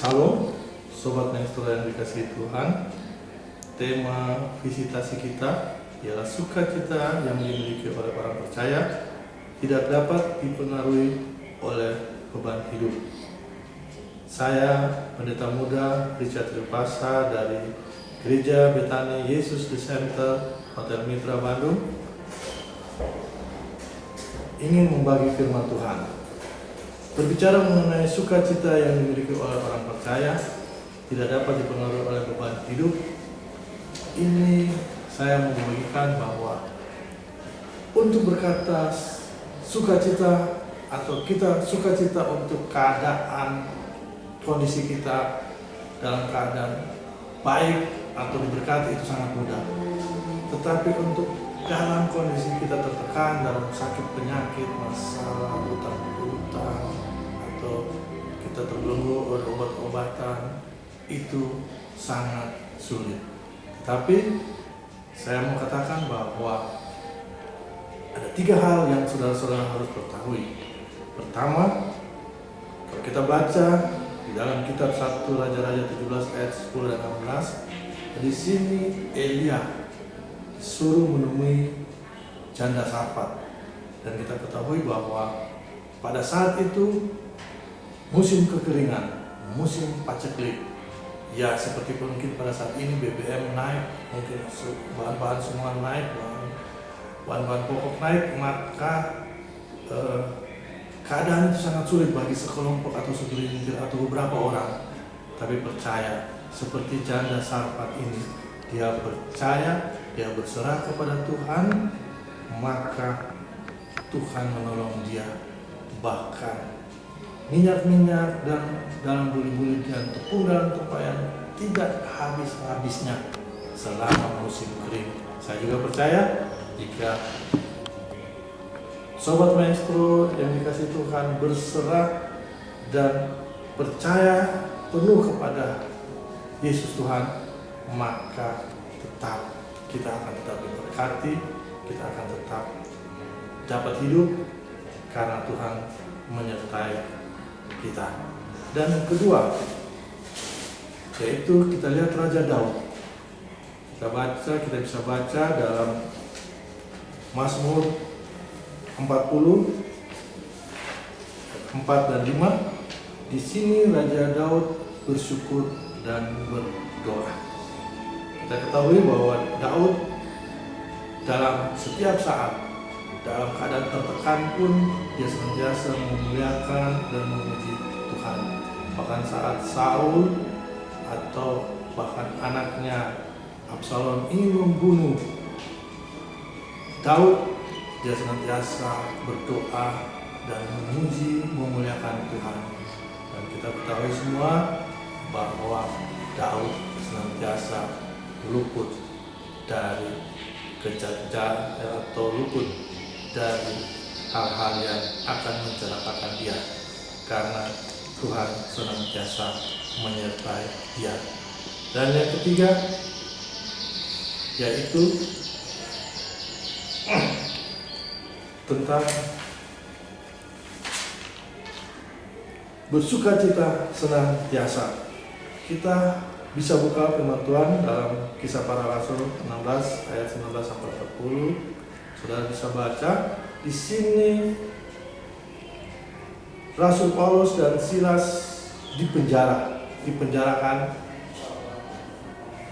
Shalom, Sobat Maestro yang dikasihi Tuhan. Tema visitasi kita ialah sukacita yang dimiliki oleh orang percaya tidak dapat dipengaruhi oleh beban hidup. Saya Pendeta Muda Richard Ripasa dari Gereja Betani Yesus The Center, Hotel Mitra Bandung, ingin membagi firman Tuhan. Berbicara mengenai sukacita yang dimiliki oleh orang percaya tidak dapat dipengaruhi oleh beban hidup. Ini saya mau membagikan bahwa untuk berkata sukacita atau kita sukacita untuk keadaan kondisi kita dalam keadaan baik atau diberkati itu sangat mudah. Tetapi untuk dalam kondisi kita tertekan dalam sakit penyakit, masalah, hutang-hutang, atau kita terbelenggu oleh obat-obatan, itu sangat sulit. Tapi saya mau katakan bahwa ada 3 hal yang saudara-saudara harus ketahui. Pertama, kalau kita baca di dalam kitab 1 Raja-Raja 17 ayat 10 dan 16, di sini Elia suruh menemui janda Sarfat, dan kita ketahui bahwa pada saat itu musim kekeringan, musim paceklik. Ya, seperti mungkin pada saat ini BBM naik, mungkin bahan-bahan semua naik, bahan-bahan pokok naik, maka keadaan itu sangat sulit bagi sekelompok atau segelintir atau beberapa orang. Tapi percaya, seperti janda Sarfat ini, dia percaya, dia berserah kepada Tuhan, maka Tuhan menolong dia. Bahkan minyak-minyak dan dalam buli-buli dan tepung dalam tempayan tidak habis-habisnya selama musim kering. Saya juga percaya jika Sobat Maestro yang dikasihi Tuhan berserah dan percaya penuh kepada Yesus Tuhan, maka kita akan tetap diberkati, kita akan tetap dapat hidup karena Tuhan menyertai kita. Dan yang kedua, yaitu kita lihat Raja Daud. Kita bisa baca dalam Mazmur 40 4 dan 5. Di sini Raja Daud bersyukur dan berdoa. Kita ketahui bahwa Daud dalam setiap saat, dalam keadaan tertekan pun, dia senantiasa memuliakan dan memuji Tuhan. Bahkan saat Saul atau bahkan anaknya Absalom ingin membunuh Daud, dia senantiasa berdoa dan memuji, memuliakan Tuhan. Dan kita ketahui semua bahwa Daud senantiasa luput dari kejahat atau luput dari hal-hal yang akan mencelakakan dia, karena Tuhan senantiasa menyertai dia. Dan yang ketiga, yaitu tentang bersukacita senantiasa. Kita bisa buka firman Tuhan dalam Kisah Para Rasul 16 ayat 19 sampai 40. Saudara bisa baca di sini Rasul Paulus dan Silas dipenjarakan,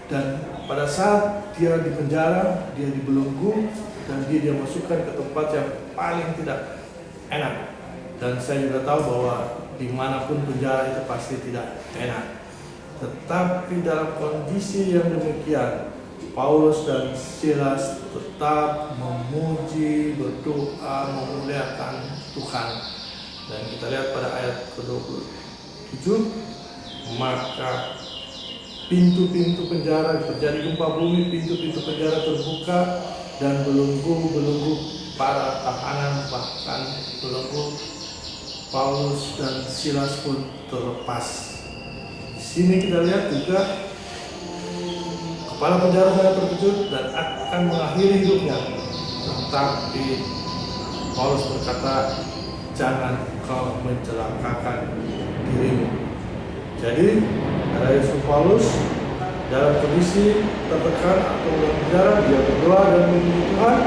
dan pada saat dia dipenjara, dia dibelenggu dan dia dimasukkan ke tempat yang paling tidak enak. Dan saya juga tahu bahwa dimanapun penjara itu pasti tidak enak. Tetapi dalam kondisi yang demikian, Paulus dan Silas tetap memuji, berdoa, memuliakan Tuhan. Dan kita lihat pada ayat ke-27, maka pintu-pintu penjara, terjadi gempa bumi, pintu-pintu penjara terbuka, dan belenggu-belenggu para tahanan, bahkan belenggu Paulus dan Silas pun terlepas. Di sini kita lihat juga kepala penjara sangat terkejut dan akan mengakhiri hidupnya. Tetapi Paulus berkata, jangan kau mencelakakan dirimu. Jadi ada Rasul Paulus dalam kondisi tertekan atau dalam penjara, dia berdoa dan memuji Tuhan,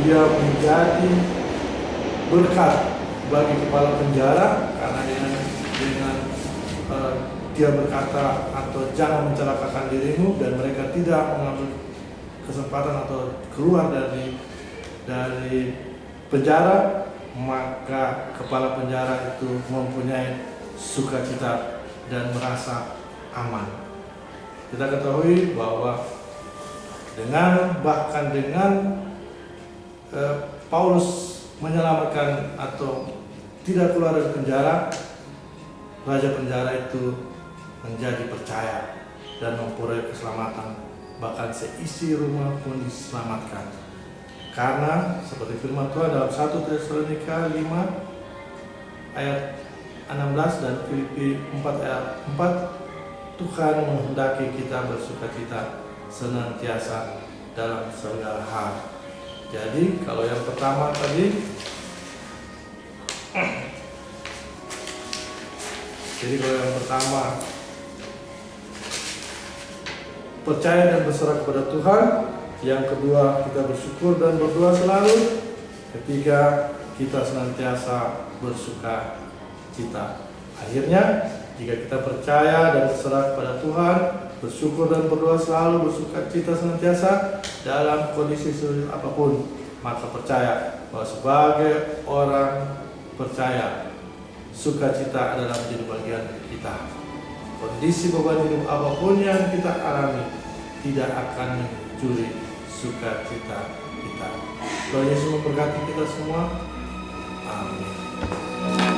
dia menjadi berkat bagi kepala penjara karena dengan dia berkata atau jangan mencelakakan dirimu, dan mereka tidak mengambil kesempatan atau keluar dari penjara, maka kepala penjara itu mempunyai sukacita dan merasa aman. Kita ketahui bahwa bahkan dengan Paulus menyelamatkan atau tidak keluar dari penjara, raja penjara itu menjadi percaya dan memperoleh keselamatan, bahkan seisi rumah pun diselamatkan. Karena seperti firman Tuhan dalam 1 Tesalonika 5 ayat 16 dan Filipi 4 ayat 4, Tuhan menghendaki kita bersukacita senantiasa dalam segala hal. Jadi kalau yang pertama tadi, percaya dan berserah kepada Tuhan. Yang kedua, kita bersyukur dan berdoa selalu. Ketiga, kita senantiasa bersuka cita. Akhirnya, jika kita percaya dan berserah kepada Tuhan, bersyukur dan berdoa selalu, bersuka cita senantiasa dalam kondisi sulit apapun, maka percaya bahwa sebagai orang percaya, sukacita adalah menjadi bagian kita. Kondisi beban hidup apapun yang kita alami tidak akan mencuri sukacita kita. Tuhan Yesus memberkati kita semua. Amin.